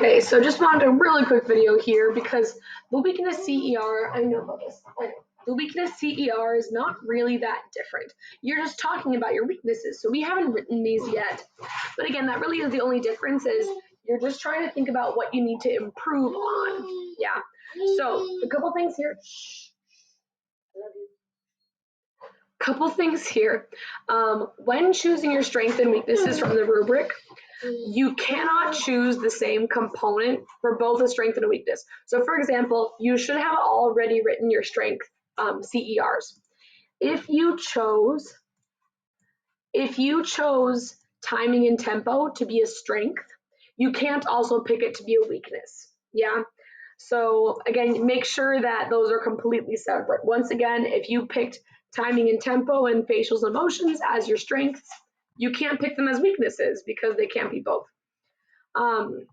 Okay, so just wanted a really quick video here because the weakness CER, I know about this. The weakness CER is not really that different. You're just talking about your weaknesses. So we haven't written these yet. But again, that really is the only difference is you're just trying to think about what you need to improve on. Yeah. So a couple things here. Couple things here. When choosing your strengths and weaknesses from the rubric, you cannot choose the same component for both a strength and a weakness. So for example, you should have already written your strength CERs. If you chose timing and tempo to be a strength, you can't also pick it to be a weakness. Yeah. So again, make sure that those are completely separate. Once again, if you picked timing and tempo and facials and emotions as your strengths, you can't pick them as weaknesses because they can't be both. And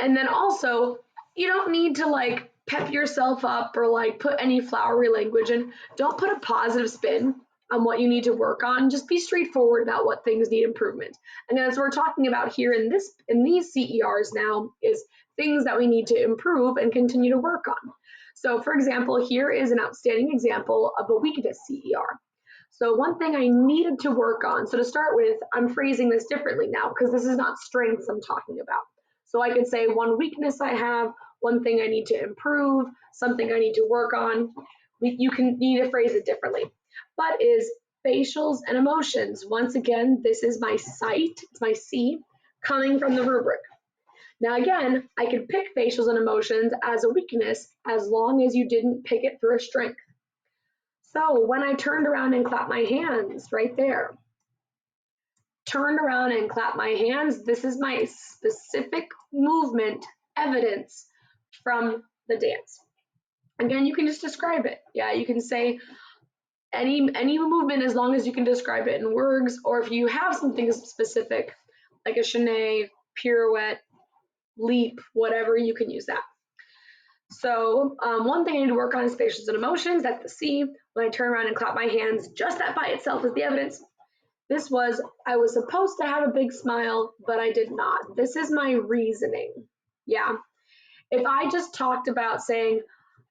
then also, you don't need to like pep yourself up or like put any flowery language in. Don't put a positive spin on what you need to work on. Just be straightforward about what things need improvement. And as we're talking about here in these CERs now is things that we need to improve and continue to work on. So for example, here is an outstanding example of a weakness CER. So one thing I needed to work on, so to start with, I'm phrasing this differently now because this is not strengths I'm talking about. So I could say one weakness I have, one thing I need to improve, something I need to work on. You need to phrase it differently. But is facials and emotions. Once again, this is my site, it's my C, coming from the rubric. Now again, I could pick facials and emotions as a weakness as long as you didn't pick it for a strength. So when I turned around and clapped my hands right there, turned around and clapped my hands, this is my specific movement evidence from the dance. Again, you can just describe it. Yeah, you can say any movement as long as you can describe it in words, or if you have something specific like a chaîné, pirouette, leap, whatever, you can use that. So one thing I need to work on is facials and emotions. That's the C. When I turn around and clap my hands, just that by itself is the evidence. This was, I was supposed to have a big smile, but I did not. This is my reasoning. Yeah. If I just talked about saying,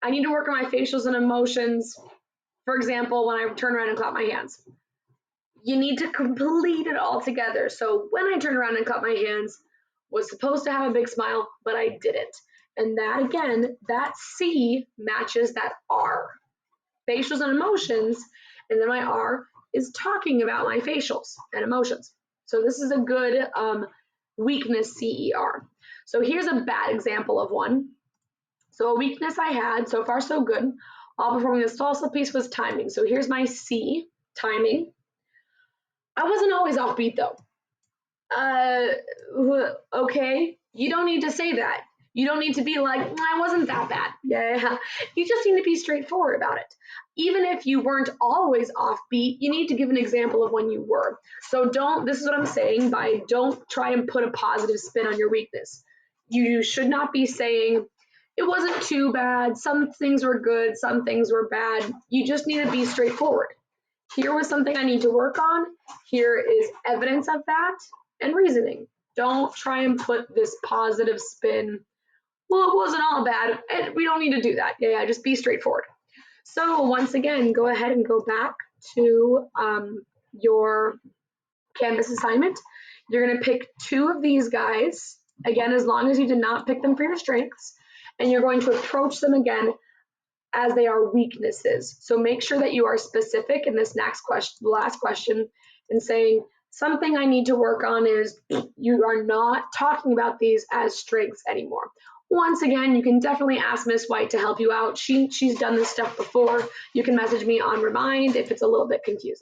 I need to work on my facials and emotions, for example, when I turn around and clap my hands, you need to complete it all together. So when I turn around and clap my hands, was supposed to have a big smile, but I didn't. And that again, that C matches that R. Facials and emotions, and then my R is talking about my facials and emotions. So this is a good weakness CER. So here's a bad example of one. So a weakness I had, so far so good, while performing the salsa piece was timing. So here's my C, timing. I wasn't always offbeat though. Okay, you don't need to say that. You don't need to be like, I wasn't that bad. Yeah, you just need to be straightforward about it. Even if you weren't always offbeat, you need to give an example of when you were. So this is what I'm saying by don't try and put a positive spin on your weakness. You should not be saying, it wasn't too bad, some things were good, some things were bad. You just need to be straightforward. Here was something I need to work on. Here is evidence of that and reasoning. Don't try and put this positive spin. Well, it wasn't all bad. And we don't need to do that. Yeah, just be straightforward. So once again, go ahead and go back to your Canvas assignment. You're going to pick two of these guys, again, as long as you did not pick them for your strengths, and you're going to approach them again as they are weaknesses. So make sure that you are specific in this next question, the last question, and saying, something I need to work on is you are not talking about these as strengths anymore. Once again, you can definitely ask Miss White to help you out. She's done this stuff before. You can message me on Remind if it's a little bit confusing.